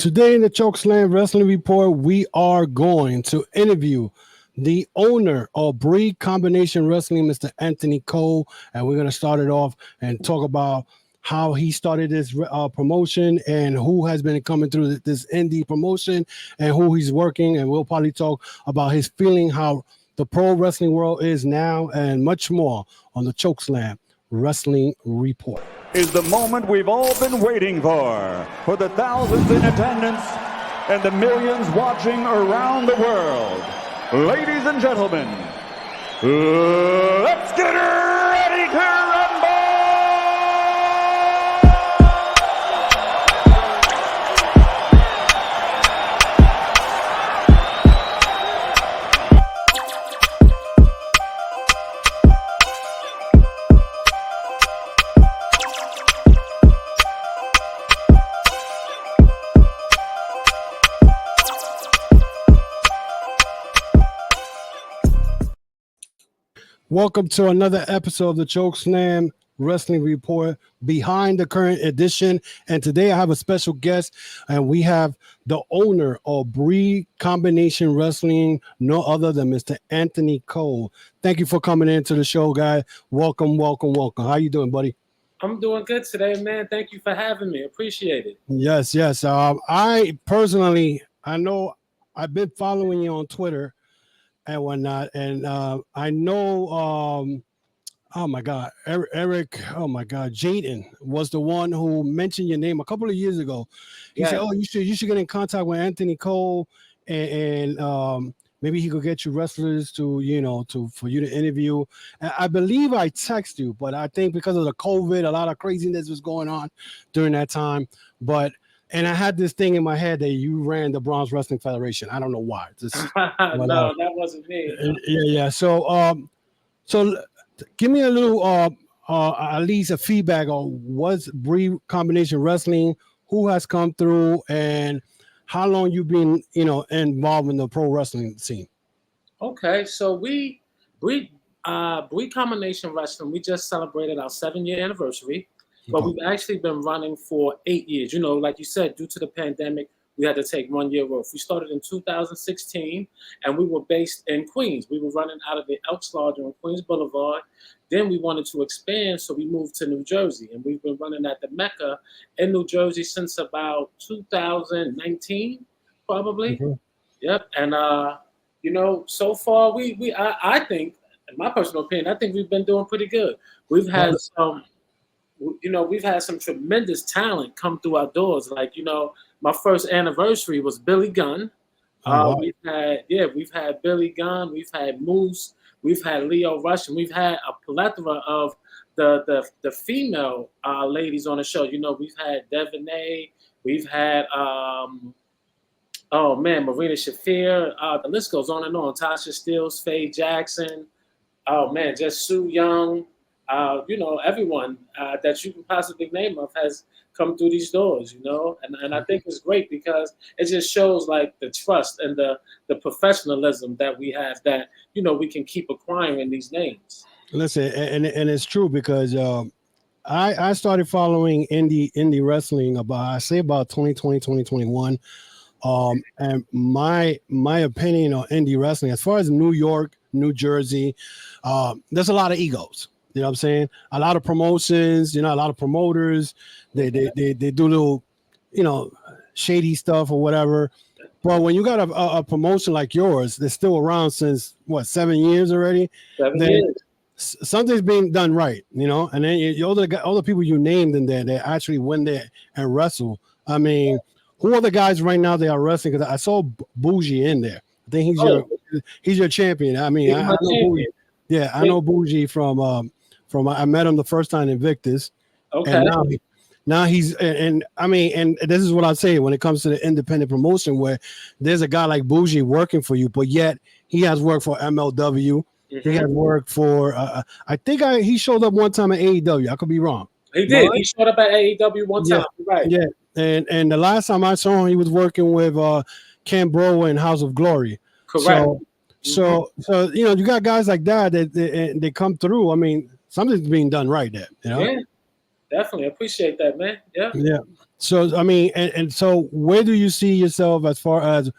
Today in the Chokeslam Wrestling Report, we are going to interview the owner of Brii Combination Wrestling, Mr. Anthony Cole, and we're going to start it off and talk about how he started this promotion and who has been coming through this indie promotion and who he's working, and we'll probably talk about his feeling, how the pro wrestling world is now, and much more on the Chokeslam Wrestling Report. Is the moment we've all been waiting for the thousands in attendance and the millions watching around the world. Ladies and gentlemen, let's get ready to rumble! Welcome to another episode of the Chokeslam Wrestling Report, behind the current edition. And today I have a special guest, and we have the owner of Brii Combination Wrestling, no other than Mr. Anthony Cole. Thank you for coming into the show, guy. Welcome, welcome, welcome. How you doing, buddy? I'm doing good today, man. Thank you for having me. Appreciate it. Yes, yes. I personally, I know I've been following you on Twitter and whatnot, and I know oh my god, Eric, oh my god, Jaden was the one who mentioned your name a couple of years ago. He said, oh, you should get in contact with Anthony Cole, and maybe he could get you wrestlers for you to interview. And I believe I text you, but I think because of the COVID, a lot of craziness was going on during that time. And I had this thing in my head that you ran the Bronze Wrestling Federation. I don't know why. No, that wasn't me. Yeah. So give me a little, at least a feedback on what's Brii Combination Wrestling, who has come through, and how long you've been, involved in the pro wrestling scene. Okay, so Brii Combination Wrestling, we just celebrated our 7-year anniversary. But we've actually been running for 8 years. Like you said, due to the pandemic, we had to take 1 year off. We started in 2016, and we were based in Queens. We were running out of the Elks Lodge on Queens Boulevard. Then we wanted to expand, so we moved to New Jersey. And we've been running at the Mecca in New Jersey since about 2019, probably. Mm-hmm. Yep. And, so far, I think, in my personal opinion, I think we've been doing pretty good. We've had we've had some tremendous talent come through our doors. Like, my first anniversary was Billy Gunn. We've had Billy Gunn, we've had Moose, we've had Leo Rush, and we've had a plethora of the female ladies on the show. We've had Devonay, we've had Marina Shafir. The list goes on and on. Tasha Steele, Faye Jackson. Oh man, just Sue Young. Everyone that you can possibly name of has come through these doors, and I think it's great because it just shows like the trust and the professionalism that we have, that, we can keep acquiring these names. Listen, and it's true because I started following indie wrestling about 2020, 2021. And my opinion on indie wrestling, as far as New York, New Jersey, there's a lot of egos. You know what I'm saying? A lot of promotions, a lot of promoters, they do little, shady stuff or whatever. But when you got a promotion like yours that's still around since, 7 years already? 7 years. Something's being done right, and then all the people you named in there, they actually went there and wrestle. I mean, who are the guys right now that are wrestling? Because I saw Bouji in there. I think he's your champion. I mean, I know Bouji. Yeah, I know Bouji from I met him the first time in Invictus. Okay. And now he's and this is what I say when it comes to the independent promotion, where there's a guy like Bouji working for you, but yet he has worked for MLW. Mm-hmm. He has worked for I think he showed up one time at AEW. I could be wrong. He did. He showed up at AEW one time. Yeah. Right. Yeah. And the last time I saw him, he was working with Ken Bro in House of Glory. Correct. So you got guys like that they come through. I mean, something's being done right there. Yeah, definitely appreciate that, man. Yeah. So I mean, and so where do you see yourself as far as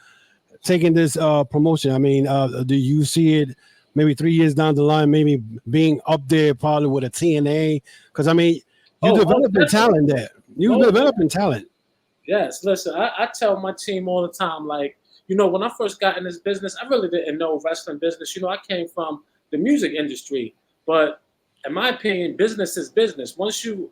taking this promotion? I mean, do you see it maybe 3 years down the line, maybe being up there probably with a TNA? Because I mean, you developing talent there. You developing talent. Yes, listen, I tell my team all the time, like, you know, when I first got in this business, I really didn't know wrestling business. You know, I came from the music industry, but in my opinion, business is business. Once you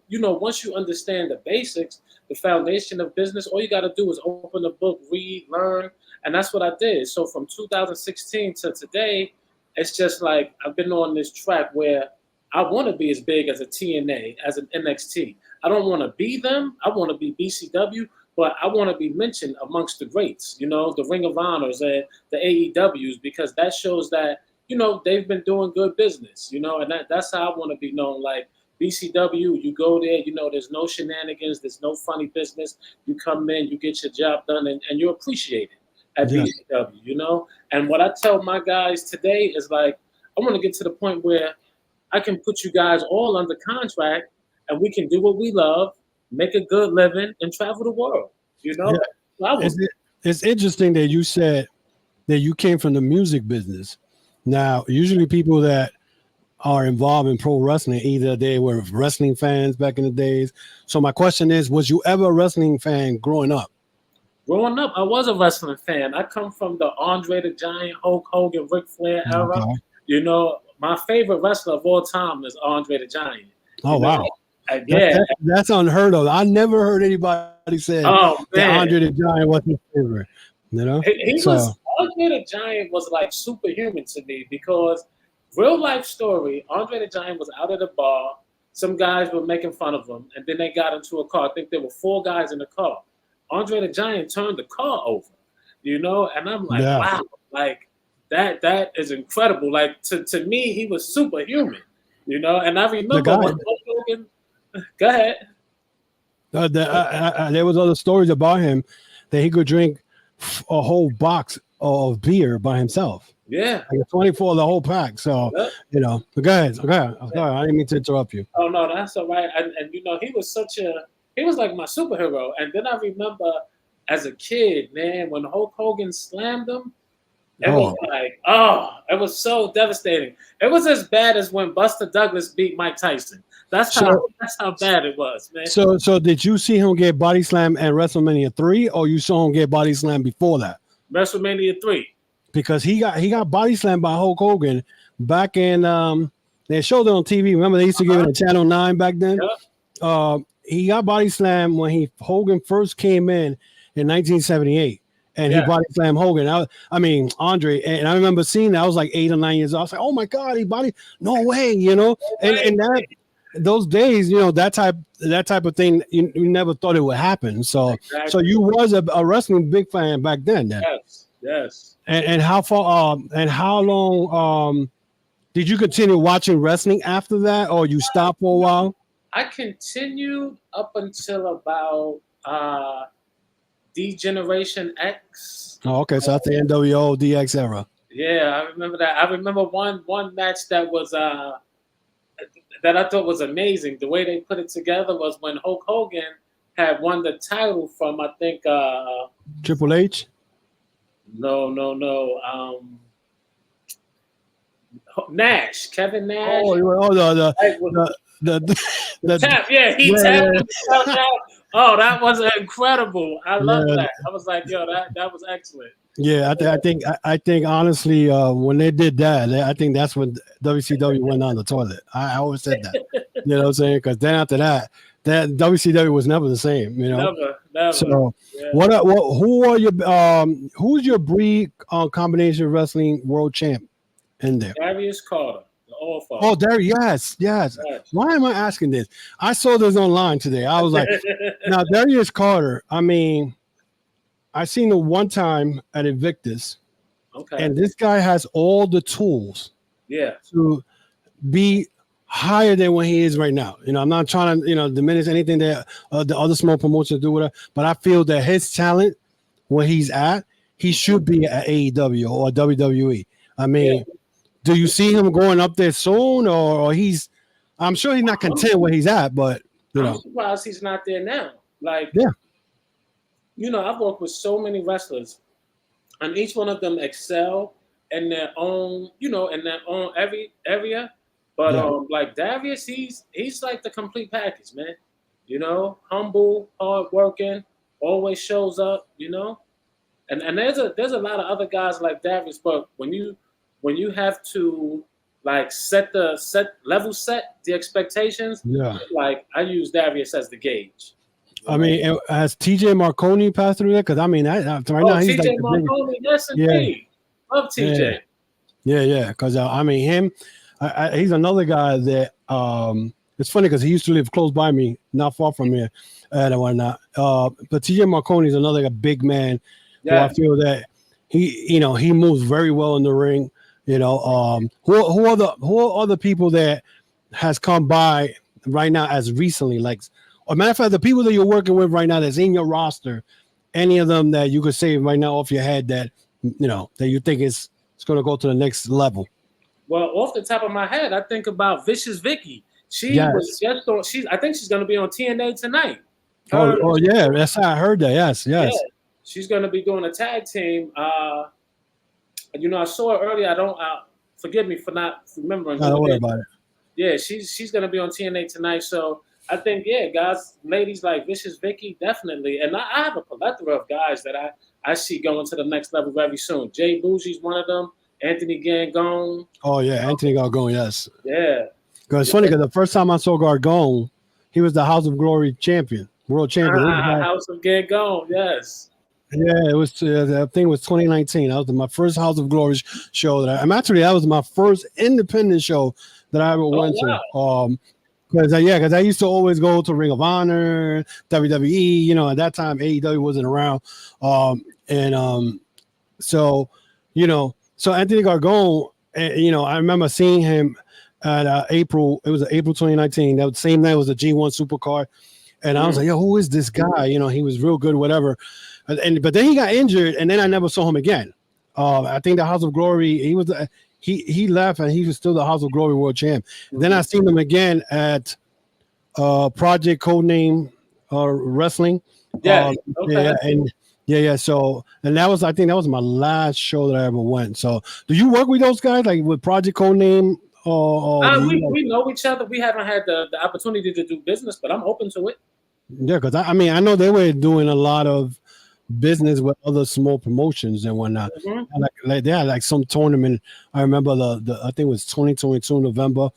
understand the basics, the foundation of business, all you got to do is open the book, read, learn, and that's what I did. So from 2016 to today, it's just like I've been on this track where I want to be as big as a TNA, as an NXT. I don't want to be them. I want to be BCW. But I want to be mentioned amongst the greats, you know, the Ring of Honors and the AEWs, because that shows that, you know, they've been doing good business, you know, and that's how I want to be known. Like BCW, you go there, you know, there's no shenanigans, there's no funny business. You come in, you get your job done, and you're appreciated at BCW, you know. And what I tell my guys today is like, I want to get to the point where I can put you guys all under contract and we can do what we love, make a good living, and travel the world. You know, it's interesting that you said that you came from the music business. Now, usually people that are involved in pro wrestling, either they were wrestling fans back in the days. So my question is, was you ever a wrestling fan growing up? Growing up, I was a wrestling fan. I come from the Andre the Giant, Hulk Hogan, Ric Flair era. Okay. You know, my favorite wrestler of all time is Andre the Giant. Oh, wow. Yeah, that's unheard of. I never heard anybody say that Andre the Giant was his favorite. You know, Andre the Giant was like superhuman to me because real life story. Andre the Giant was out at a bar. Some guys were making fun of him, and then they got into a car. I think there were 4 guys in the car. Andre the Giant turned the car over. You know, and I'm like, wow, like that is incredible. Like to me, he was superhuman. You know, and I remember when Hulk Hogan. Go ahead. There was other stories about him that he could drink a whole box of beer by himself. Yeah, like 24, the whole pack. So you know, but go ahead. I didn't mean to interrupt you. Oh no, that's all right. And you know, he was like my superhero. And then I remember as a kid, man, when Hulk Hogan slammed him, it was like, it was so devastating. It was as bad as when Buster Douglas beat Mike Tyson. That's how bad it was, man. So did you see him get body slammed at WrestleMania 3, or you saw him get body slammed before that? WrestleMania 3. Because he got body slammed by Hulk Hogan back in they showed it on TV. Remember they used to give it on Channel 9 back then? Yep. He got body slammed when Hogan first came in 1978. And he body slammed Hogan. I mean, Andre. And I remember seeing that. I was like 8 or 9 years old. I was like, oh my God, no way, you know? And that those days, you know, that type of thing, you never thought it would happen. So so you was a wrestling big fan back then. Yes. And how far and how long did you continue watching wrestling after that, or you stopped for a while? I continued up until about D-Generation X. Oh, okay. So that's the NWO DX era. Yeah, I remember that. I remember one match that was that I thought was amazing. The way they put it together was when Hulk Hogan had won the title from, I think, Triple H. No. Nash, Kevin Nash. The tap. Yeah, he tapped himself out. Oh, that was incredible. I love that. I was like, yo, that was excellent. Yeah, I think honestly, when they did that, I think that's when WCW went down the toilet. I always said that. You know what I'm saying? Because then after that WCW was never the same. You know, never. So who are your who's your Brii Combination Wrestling World Champ in there? Darius Carter. Oh, Darius, yes. Why am I asking this? I saw this online today. I was like, now Darius Carter. I mean, I seen him one time at Invictus. Okay. And this guy has all the tools. Yeah. To be higher than what he is right now. You know, I'm not trying to, diminish anything that the other small promotions do with it, but I feel that his talent, where he's at, he should be at AEW or WWE. I mean, do you see him going up there soon, or I'm sure he's not content where he's at, but I'm surprised he's not there now. Like, I've worked with so many wrestlers, and each one of them excel in their own, in their own every area. But like Darius, he's like the complete package, man. Humble, hardworking, always shows up. And there's a lot of other guys like Darius, but when you have to like set the expectations, like I use Darius as the gauge. I mean, has TJ Marconi passed through that? Because I mean, right now he's TJ like Marconi, yes indeed. Love TJ. Yeah. Because I mean, him, he's another guy that it's funny because he used to live close by me, not far from here, and whatnot. But TJ Marconi is another big man. Who I feel that he moves very well in the ring. Who are the people that has come by right now as recently? Like, a matter of fact, the people that you're working with right now that's in your roster, any of them that you could say right now off your head that that you think it's going to go to the next level? Well, off the top of my head, I think about Vicious Vicky. Was just on. I think she's going to be on TNA tonight. Oh yeah, that's how I heard that. Yes. Yeah. She's going to be doing a tag team. I saw her earlier. Forgive me for not remembering. Don't worry about it. Yeah, she's going to be on TNA tonight. So I think, guys, ladies like Vicious Vicky, definitely. And I have a plethora of guys that I see going to the next level very soon. Jay Bouji's one of them. Anthony Gangone. Oh, yeah, Anthony Gargone, yes. Yeah. Because it's funny because the first time I saw Gargone, he was the House of Glory champion, world champion. House of Gangone, yes. Yeah, it was. I think it was 2019. That was my first House of Glory show. That was my first independent show that I ever went to. Because I used to always go to Ring of Honor, WWE. At that time AEW wasn't around. So Anthony Gargone. I remember seeing him at April. It was April 2019. That same night was a G1 Supercard, and I was like, "Yo, who is this guy?" He was real good, whatever. But then he got injured, and then I never saw him again. I think the House of Glory, he left, and he was still the House of Glory world champ. Then I seen him again at Project Codename Wrestling. Yeah. So, and I think that was my last show that I ever went. So, do you work with those guys, like with Project Codename? We know each other. We haven't had the opportunity to do business, but I'm open to it. Yeah, because I know they were doing a lot of business with other small promotions and whatnot. Mm-hmm. Like they had like some tournament. I remember I think it was 2022 November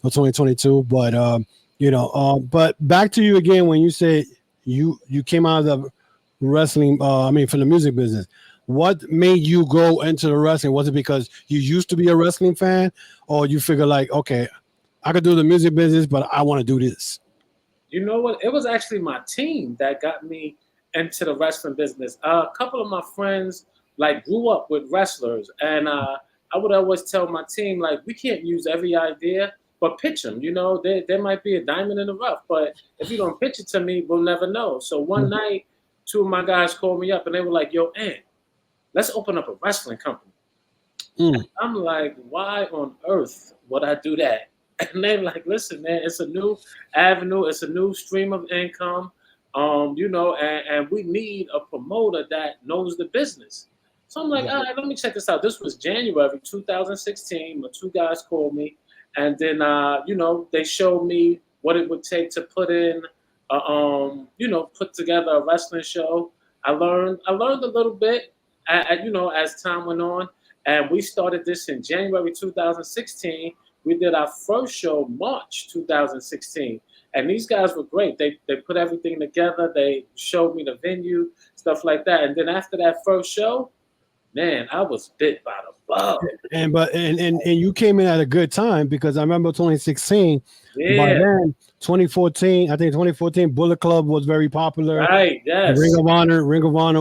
or 2022. But but back to you again when you said you came out of the wrestling. From the music business. What made you go into the wrestling? Was it because you used to be a wrestling fan, or you figure like, okay, I could do the music business, but I want to do this? You know what? It was actually my team that got me into the wrestling business. A couple of my friends like grew up with wrestlers, and I would always tell my team like, we can't use every idea, but pitch them. There might be a diamond in the rough, but if you don't pitch it to me, we'll never know. So one night, two of my guys called me up, and they were like, "Yo, Ant, let's open up a wrestling company." I'm like, why on earth would I do that? And they're like, listen, man, it's a new avenue. It's a new stream of income, and we need a promoter that knows the business. So I'm like, all right, let me check this out. This was January 2016. My two guys called me, and then, they showed me what it would take to put in, put together a wrestling show. I learned a little bit, as time went on, and we started this in January 2016. We did our first show March 2016, and these guys were great. They put everything together. They showed me the venue, stuff like that. And then after that first show, man, I was bit by the bug. And you came in at a good time, because I remember 2016. Yeah. By then, 2014, Bullet Club was very popular. Right. Yes. Ring of Honor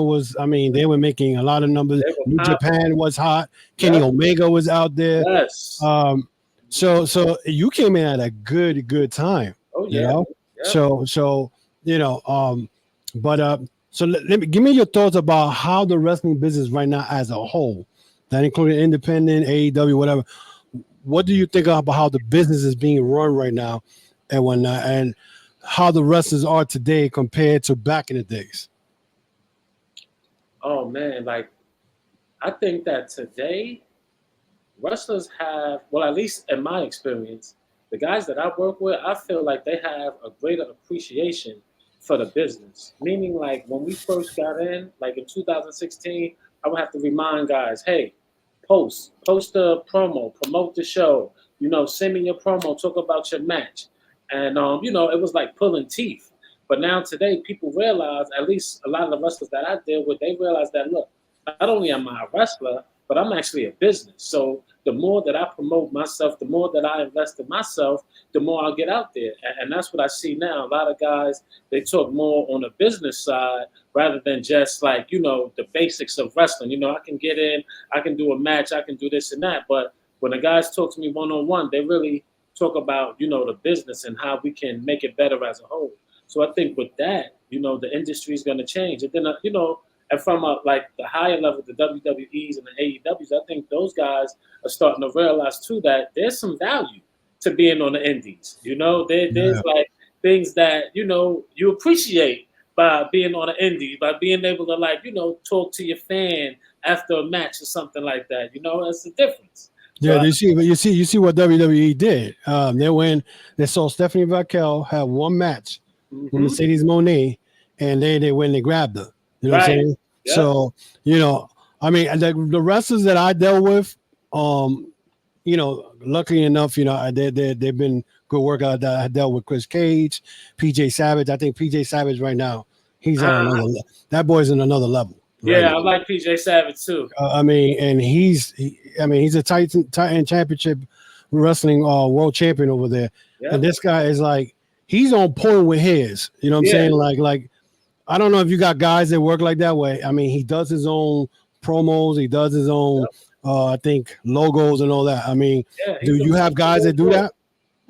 was. They were making a lot of numbers. New Japan was hot. Kenny Omega was out there. Yes. So you came in at a good time. Oh yeah. Yep. So let me give me your thoughts about how the wrestling business right now as a whole, that including independent, AEW, whatever. What do you think about how the business is being run right now and whatnot, and how the wrestlers are today compared to back in the days? Oh man, like I think that today wrestlers have, well, at least in my experience, the guys that I work with, I feel like they have a greater appreciation for the business. Meaning, like when we first got in, like in 2016, I would have to remind guys, hey, post a promo, promote the show, send me your promo, talk about your match. And, it was like pulling teeth. But now today, people realize, at least a lot of the wrestlers that I deal with, they realize that, look, not only am I a wrestler, but I'm actually a business. So the more that I promote myself, the more that I invest in myself, the more I'll get out there. And that's what I see now. A lot of guys, they talk more on the business side rather than just like, the basics of wrestling. I can get in, I can do a match, I can do this and that. But when the guys talk to me one-on-one, they really talk about, the business and how we can make it better as a whole. So I think with that, the industry is going to change. And then, and from like the higher level, the WWEs and the AEWs, I think those guys are starting to realize too that there's some value to being on the indies. There's like things that you appreciate by being on the indies, by being able to talk to your fan after a match or something like that. That's the difference. Yeah, you see what WWE did. They saw Stephanie Vaquel have one match with Mercedes Moné, and they went and they grabbed her. You know what I'm saying? Yep. So, I mean, the wrestlers that I dealt with, luckily enough, they've been good work. I dealt with Chris Cage, PJ Savage. I think PJ Savage right now, he's on another level. That boy's in another level. Right now. I like PJ Savage too. I mean, and he's a Titan Championship Wrestling World Champion over there. Yep. And this guy is like, he's on point with his. You know what I'm saying? Like. I don't know if you got guys that work like that way. I mean, he does his own promos. He does his own, I think, logos and all that. I mean, do you have guys that do that?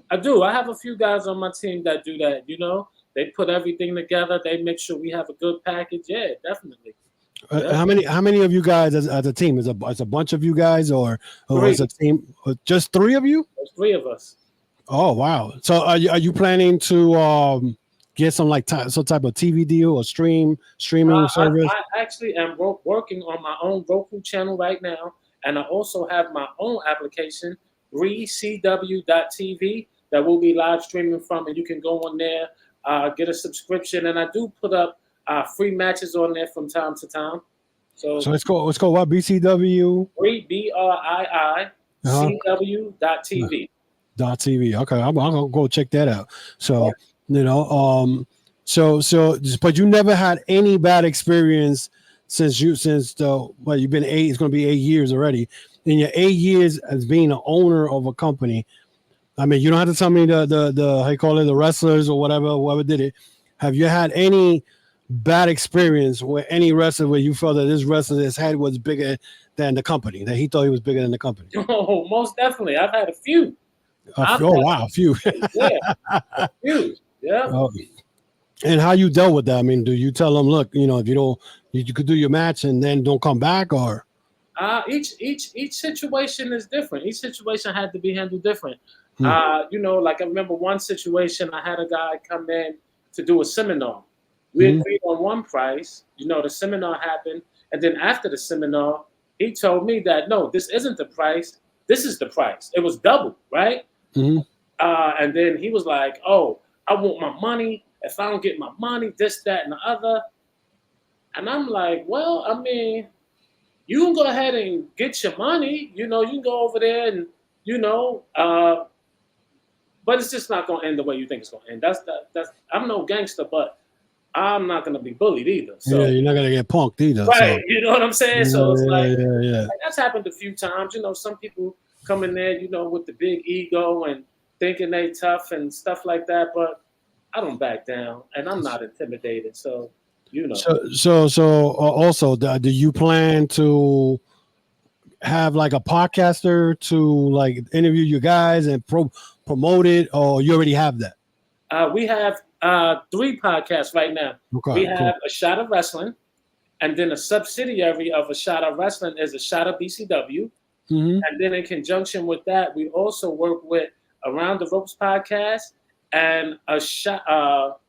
I do. I have a few guys on my team that do that. They put everything together. They make sure we have a good package. Yeah, definitely. How many of you guys as a team? Is a bunch of you guys or is a team? Just three of you? There's three of us. Oh wow! So are you planning to get some some type of TV deal or streaming service? I actually am working on my own Roku channel right now, and I also have my own application, BreeCW.tv, that will be live streaming from, and you can go on there, get a subscription, and I do put up free matches on there from time to time. So it's called what? BCW? BRII CW.tv. .tv. Okay, I'm gonna go check that out. So. But you never had any bad experience since you've been it's going to be 8 years already. In your 8 years as being an owner of a company, I mean, you don't have to tell me the how you call it, the wrestlers or whoever did it. Have you had any bad experience with any wrestler where you felt that this wrestler's head was bigger than the company, that he thought he was bigger than the company? Oh, most definitely. I've had a few. A few. Yeah, a few. Yeah. And how you dealt with that? I mean, do you tell them, look, if you don't, you could do your match and then don't come back, or? Each situation is different. Each situation had to be handled different. Like I remember one situation, I had a guy come in to do a seminar. We agreed on one price. The seminar happened, and then after the seminar, he told me that no, this isn't the price. This is the price. It was double, right? Mm-hmm. And then he was like, "Oh, I want my money. If I don't get my money, this, that, and the other." And I'm like, well, I mean, you can go ahead and get your money. You can go over there and, but it's just not going to end the way you think it's going to end. That's I'm no gangster, but I'm not going to be bullied either. So you're not going to get punked either. Right. So. You know what I'm saying? So it's like that's happened a few times. Some people come in there, with the big ego and thinking they tough and stuff like that, but I don't back down, and I'm not intimidated. So, So also, do you plan to have like a podcaster to like interview you guys and promote it, or you already have that? We have 3 podcasts right now. Okay, we have A Shot of Wrestling, and then a subsidiary of A Shot of Wrestling is A Shot of BCW. Mm-hmm. And then in conjunction with that, we also work with Around the Ropes podcast and a shot.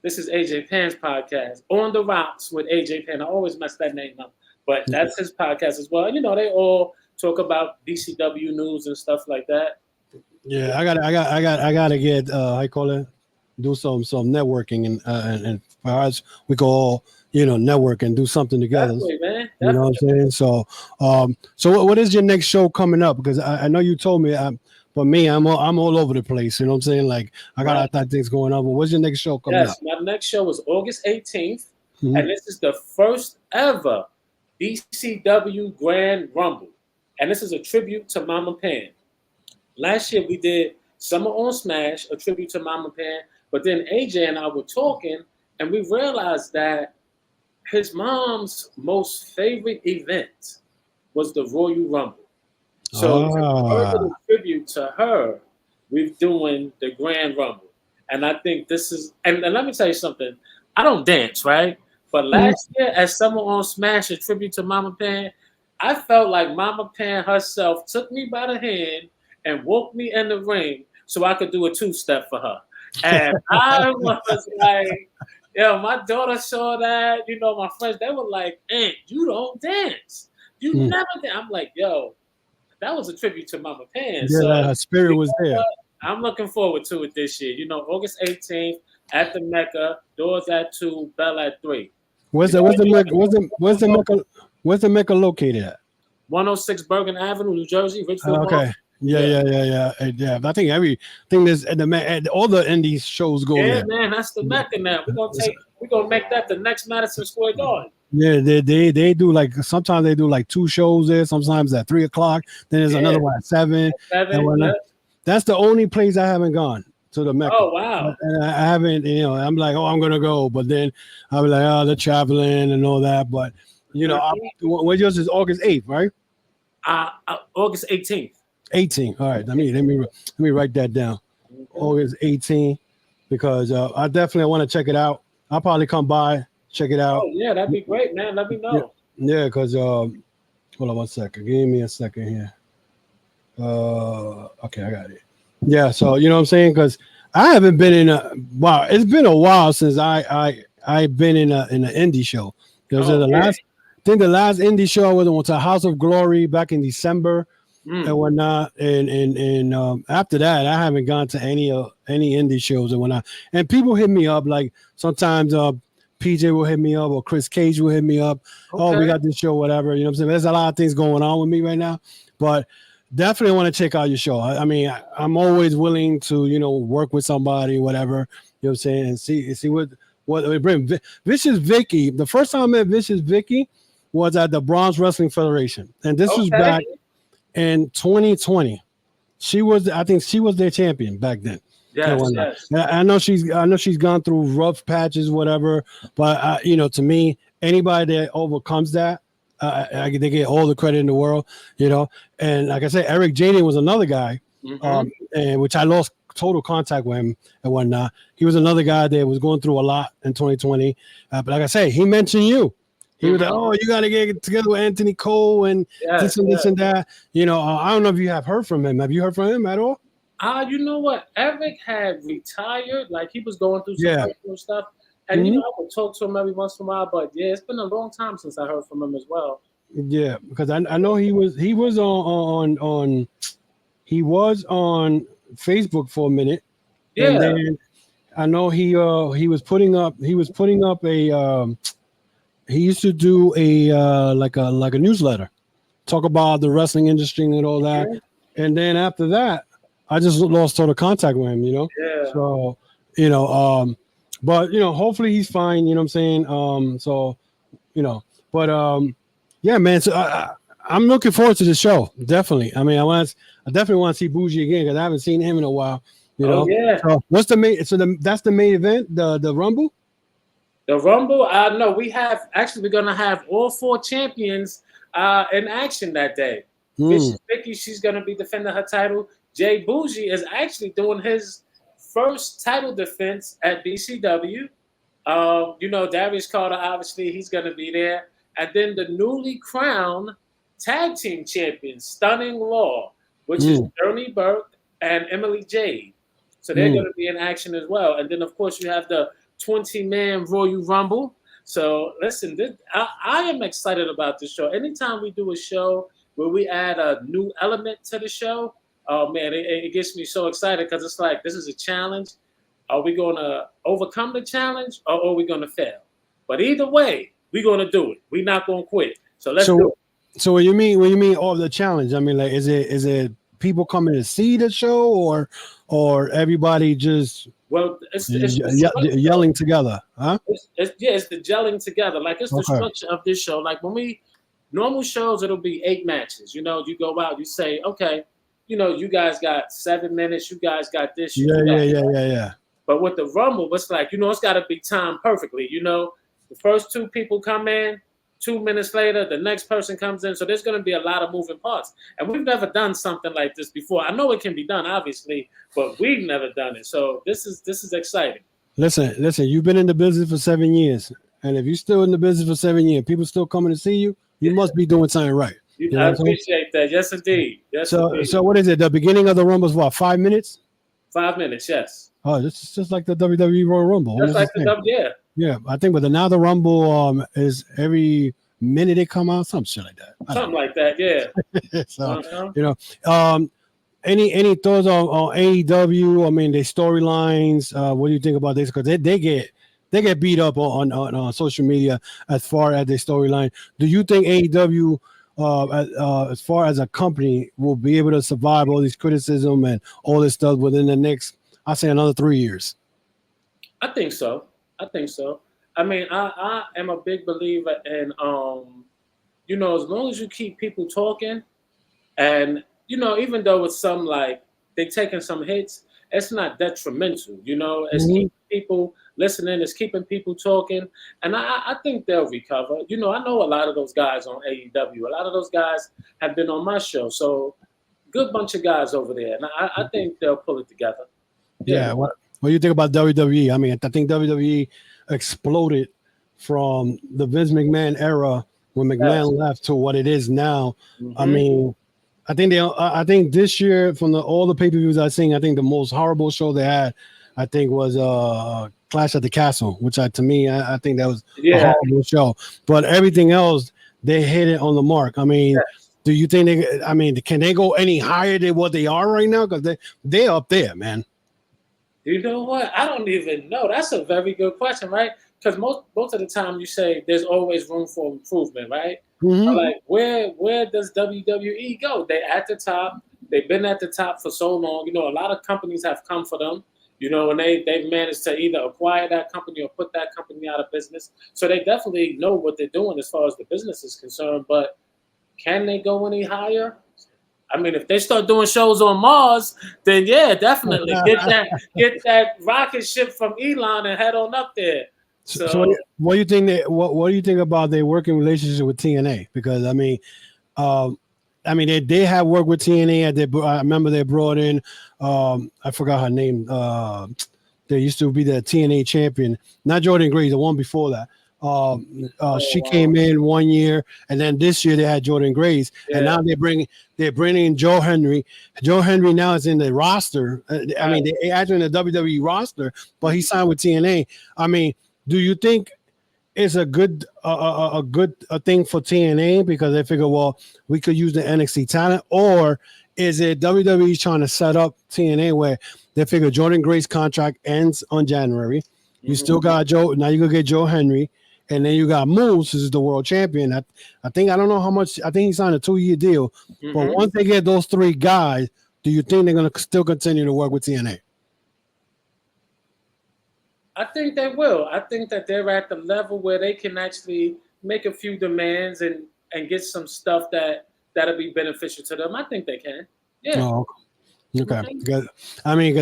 This is AJ Pan's podcast, On the Rocks with AJ Pan. I always mess that name up, but that's his podcast as well. You know, they all talk about BCW news and stuff like that. Yeah, I gotta get I call it, do some networking and for us we go all network and do something together. Definitely, man. You know what I'm saying? So so what is your next show coming up? Because I know you told me, but me I'm all over the place. You know what I'm saying? Like I got a lot of things going on. But what's your next show coming up? Yes, my next show is August 18th, and this is the first ever BCW Grand Rumble, and this is a tribute to Mama Pan. Last year we did Summer on Smash, a tribute to Mama Pan, but then AJ and I were talking, and we realized that his mom's most favorite event was the Royal Rumble. So to further tribute to her, we're doing the Grand Rumble. And I think this is, and let me tell you something, I don't dance, right? But last year at Summer on Smash, a tribute to Mama Pan, I felt like Mama Pan herself took me by the hand and woke me in the ring so I could do a two-step for her. And I was like, my daughter saw that, my friends, they were like, Aunt, you don't dance. You never dance. I'm like, yo, that was a tribute to Mama Pan. Yeah, so, her spirit was there. I'm looking forward to it this year. August 18th at the Mecca, doors at 2, bell at 3. Where's the Mecca located at? 106 Bergen Avenue, New Jersey, Richfield. Okay. Yeah. I think there's all the indie shows go there. Yeah, man, that's the Mecca now. We're gonna make that the next Madison Square Garden. Yeah, they do sometimes they do 2 shows there, sometimes at 3:00. Then there's another one at 7. That's the only place I haven't gone, to the Mecca. Oh wow. And I haven't, I'm like, I'm gonna go, but then I'll be like, oh, they're traveling and all that. But when yours is August 8th, right? August 18th. 18. All right. Let me write that down. August 18th, because I definitely want to check it out. I'll probably come by, check it out. Oh yeah, that'd be great, man. Let me know. Yeah, because hold on one second. Give me a second here. Okay, I got it. Yeah, so you know what I'm saying? Because I haven't been in it's been a while since I've been in an indie show. Because the last indie show I went to House of Glory back in December. And whatnot, and after that, I haven't gone to any indie shows and whatnot. And people hit me up, like sometimes PJ will hit me up or Chris Cage will hit me up. Okay. Oh, we got this show, whatever. You know what I'm saying? There's a lot of things going on with me right now, but definitely want to check out your show. I mean, I'm always willing to work with somebody, whatever. You know what I'm saying? And see what they bring. Vicious Vicky. The first time I met Vicious Vicky was at the Bronze Wrestling Federation, and this was back in 2020. I think she was their champion back then. Yes. I know she's gone through rough patches, whatever. But to me, anybody that overcomes that, they get all the credit in the world. And like I said, Eric Jaden was another guy, and which I lost total contact with him and whatnot. He was another guy that was going through a lot in 2020. But like I say, he mentioned you. He was like, oh, you got to get together with Anthony Cole and this and that. I don't know if you have heard from him. Have you heard from him at all? You know what? Eric had retired. Like, he was going through some personal stuff. And, I would talk to him every once in a while. But, it's been a long time since I heard from him as well. Yeah, because I know he was on Facebook for a minute. Yeah. And then I know he was putting up a he used to do a like a newsletter, talk about the wrestling industry and all that. And then after that, I just lost total contact with him, Yeah. So, but hopefully he's fine, you know what I'm saying? Yeah, man. So I'm looking forward to the show. Definitely. I mean, I definitely want to see Bouji again because I haven't seen him in a while. Oh, yeah. So what's the main? So that's the main event, the Rumble. The Rumble, no, we're gonna have all 4 champions in action that day. Vicky, she's gonna be defending her title. Jay Bouji is actually doing his first title defense at BCW. Darius Carter, obviously, he's gonna be there. And then the newly crowned tag team champions, Stunning Law, which is Ernie Burke and Emily Jade. So they're gonna be in action as well. And then of course you have the 20-man Royal Rumble. So listen, I am excited about this show. Anytime we do a show where we add a new element to the show, oh man, it gets me so excited because it's like this is a challenge. Are we going to overcome the challenge or are we going to fail? But either way, we're going to do it. We're not going to quit. So let's do it. So when you mean all the challenge, I mean, like, is it people coming to see the show or everybody just it's yelling together, huh? It's the gelling together. Like it's the structure of this show. Like when we normal shows, it'll be 8 matches. You know, you go out, you say, okay, you know, you guys got 7 minutes, you guys got this. Yeah. But with the Rumble, it's like, you know, it's got to be timed perfectly. You know, the first 2 people come in, 2 minutes later, the next person comes in. So there's going to be a lot of moving parts. And we've never done something like this before. I know it can be done, obviously, but we've never done it. So this is exciting. Listen, you've been in the business for 7 years. And if you're still in the business for 7 years, people still coming to see you, you must be doing something right. I appreciate that. Yes, indeed. So what is it? The beginning of the Rumble is what, 5 minutes? 5 minutes, yes. Oh, this is just like the WWE Royal Rumble. Just like Yeah, I think, but now the Rumble is every minute they come out, some shit like that. Something like that, yeah. So you know, any thoughts on AEW? I mean, their storylines. What do you think about this? Because they get beat up on social media as far as their storyline. Do you think AEW, as far as a company, will be able to survive all this criticism and all this stuff within the next, I say, another 3 years? I think so. I mean, I am a big believer in, you know, as long as you keep people talking, and you know, even though it's some like they're taking some hits, it's not detrimental. You know, it's keeping people listening, it's keeping people talking, and I think they'll recover. You know, I know a lot of those guys on AEW. A lot of those guys have been on my show, so good bunch of guys over there, and I think they'll pull it together. Yeah. What do you think about WWE? I mean, I think WWE exploded from the Vince McMahon era when McMahon left to what it is now. I mean, I think this year from all the pay-per-views I've seen, I think the most horrible show they had, I think, was Clash at the Castle, which to me, I think that was a horrible show. But everything else, they hit it on the mark. I mean, do you think can they go any higher than what they are right now? Because they're up there, man. You know what? I don't even know. That's a very good question, right? Because most of the time you say there's always room for improvement, right? Like where does WWE go? They're at the top. They've been at the top for so long. You know, a lot of companies have come for them. You know, and they've managed to either acquire that company or put that company out of business. So they definitely know what they're doing as far as the business is concerned. But can they go any higher? I mean, if they start doing shows on Mars, then yeah, definitely get that rocket ship from Elon and head on up there. So what do you think? What do you think about their working relationship with TNA? Because I mean, they have worked with TNA. I remember they brought in, I forgot her name. There used to be the TNA champion, not Jordan Grace, the one before that. She came in 1 year, and then this year they had Jordan Grace, and now they're bringing in Joe Henry. Joe Henry now is in the roster. I mean, they actually in the WWE roster, but he signed with TNA. I mean, do you think it's a good thing for TNA because they figure, well, we could use the NXT talent, or is it WWE trying to set up TNA where they figure Jordan Grace's contract ends on January? You still got Joe. Now you go get Joe Henry. And then you got Moose, who's the world champion. I don't know how much. I think he signed a 2-year deal. But once they get those 3 guys, do you think they're going to still continue to work with TNA? I think they will. I think that they're at the level where they can actually make a few demands and get some stuff that'll be beneficial to them. I think they can. Yeah. Oh, okay. Because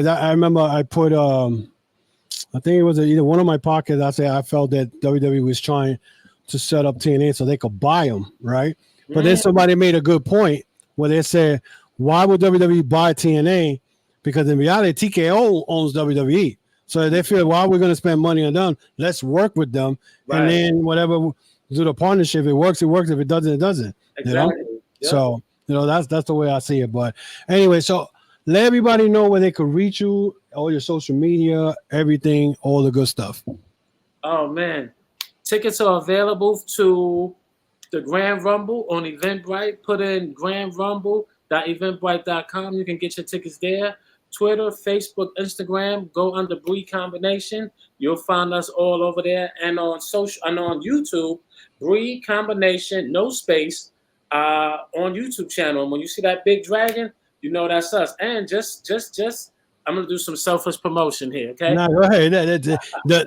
I remember I put I think it was either one of my podcasts. I said I felt that WWE was trying to set up TNA so they could buy them, right? But then somebody made a good point where they said, why would WWE buy TNA? Because in reality, TKO owns WWE. So they feel, why are we going to spend money on them? Let's work with them. Right. And then whatever, do the partnership. If it works, it works. If it doesn't, it doesn't. Exactly. You know? Yep. So, that's the way I see it. But anyway, so let everybody know where they could reach you, all your social media, everything, all the good stuff. Oh man, tickets are available to the Grand Rumble on Eventbrite. Put in grandrumble.eventbrite.com. You can get your tickets there. Twitter, Facebook, Instagram. Go under Brii Combination. You'll find us all over there. And on social and on YouTube, Brii Combination, no space, on YouTube channel. And when you see that big dragon, you know that's us. And just I'm gonna do some selfish promotion here, okay? Nah, go ahead.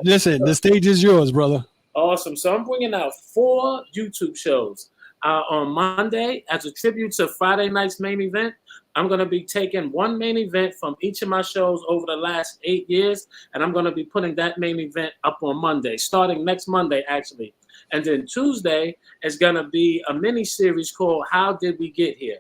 Listen, the stage is yours, brother. Awesome. So I'm bringing out 4 YouTube shows. On Monday, as a tribute to Friday night's main event, I'm going to be taking one main event from each of my shows over the last 8 years, and I'm going to be putting that main event up on Monday, starting next Monday, actually. And then Tuesday is going to be a mini series called How Did We Get Here?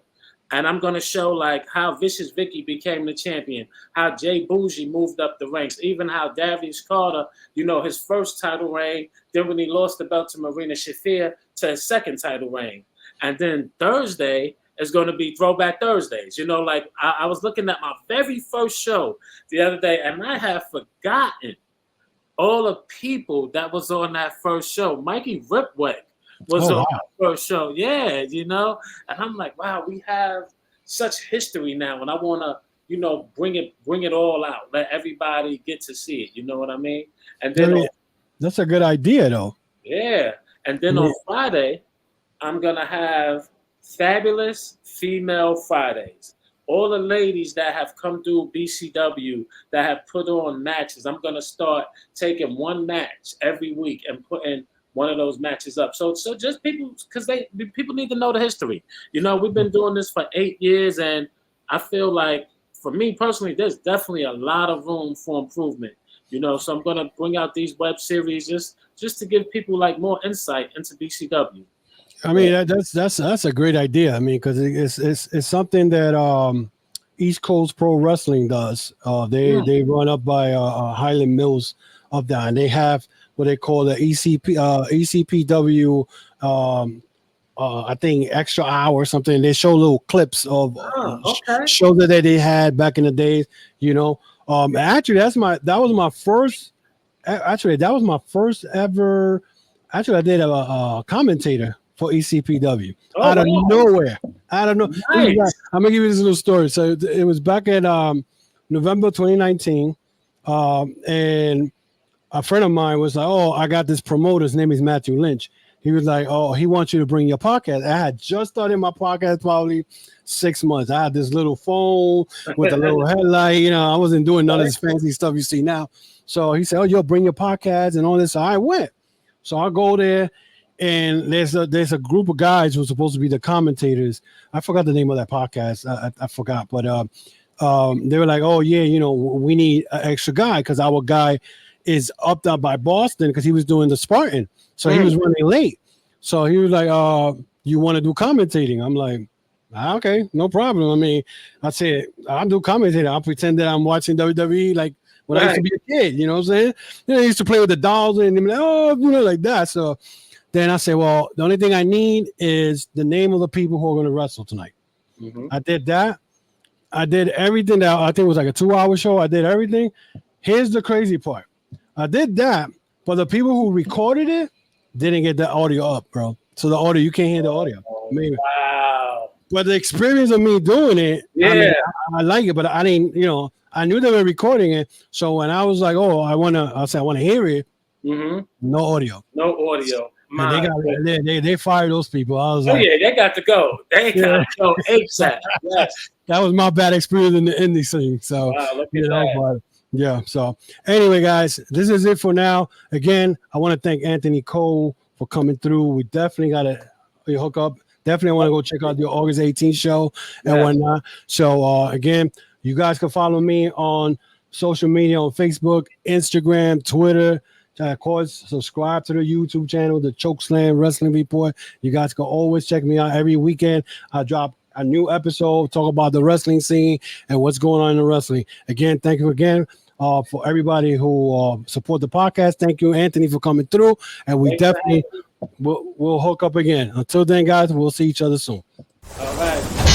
And I'm going to show like how Vicious Vicky became the champion, how Bouji moved up the ranks, even how Darius Carter, you know, his first title reign, then when he lost the belt to Marina Shafir, to his second title reign. And then Thursday is going to be Throwback Thursdays. You know, like I was looking at my very first show the other day, and I have forgotten all the people that was on that first show. Mikey Ripwick was on the first show. Yeah, you know, and I'm like, wow, we have such history now, and I want to, you know, bring it all out, let everybody get to see it. You know what I mean? And then that's a good idea, though. Yeah, and then on Friday, I'm gonna have Fabulous Female Fridays. All the ladies that have come through BCW that have put on matches, I'm gonna start taking one match every week and putting one of those matches up. So just people, because people need to know the history. You know, we've been doing this for 8 years, and I feel like, for me personally, there's definitely a lot of room for improvement. You know, so I'm gonna bring out these web series just to give people like more insight into BCW. I mean, that's a great idea. I mean, because it's something that East Coast Pro Wrestling does. They run up by Highland Mills up there, and they have what they call the ECPW. I think extra hour or something. They show little clips of shows that they had back in the days. You know, actually, that was my first. Actually, that was my first ever. Actually, I did a commentator for ECPW out of nowhere. I don't know. Nice. I'm gonna give you this little story. So it was back in November 2019, and a friend of mine was like, "Oh, I got this promoter. His name is Matthew Lynch." He was like, "Oh, he wants you to bring your podcast." I had just started my podcast probably 6 months. I had this little phone with a little headlight. You know, I wasn't doing none of this fancy stuff you see now. So he said, "Oh, you'll bring your podcast and all this." So I went. So I go there. And there's a group of guys who are supposed to be the commentators. I forgot the name of that podcast. I forgot, but they were like, "Oh yeah, you know, we need an extra guy because our guy is up there by Boston because he was doing the Spartan, so he was running late." So he was like, "You want to do commentating?" I'm like, "Okay, no problem." I mean, I said, "I'll do commentating. I'll pretend that I'm watching WWE like when I used to be a kid." You know what I'm saying? You know, I used to play with the dolls and like, oh, you know, like that. So. Then I said, well, the only thing I need is the name of the people who are going to wrestle tonight. I did that. I did everything that I think it was like a 2-hour show. I did everything. Here's the crazy part. I did that, but the people who recorded it didn't get the audio up, bro. So the audio, you can't hear the audio. Wow. But the experience of me doing it, I mean, I like it, but I didn't, you know, I knew they were recording it. So when I was like, oh, I want to hear it. No audio. No audio. They fired those people. I was like, they got to go. They got to go ASAP. Yes. That was my bad experience in the indie scene. So, look at that. But yeah. So anyway, guys, this is it for now. Again, I want to thank Anthony Cole for coming through. We definitely got to hook up. Definitely want to go check out the August 18th show and whatnot. So again, you guys can follow me on social media on Facebook, Instagram, Twitter. Of course, subscribe to the YouTube channel, the Chokeslam Wrestling Report. You guys can always check me out every weekend. I drop a new episode, talk about the wrestling scene and what's going on in the wrestling. Again, thank you again for everybody who support the podcast. Thank you, Anthony, for coming through. And we definitely will hook up again. Until then, guys, we'll see each other soon. All right.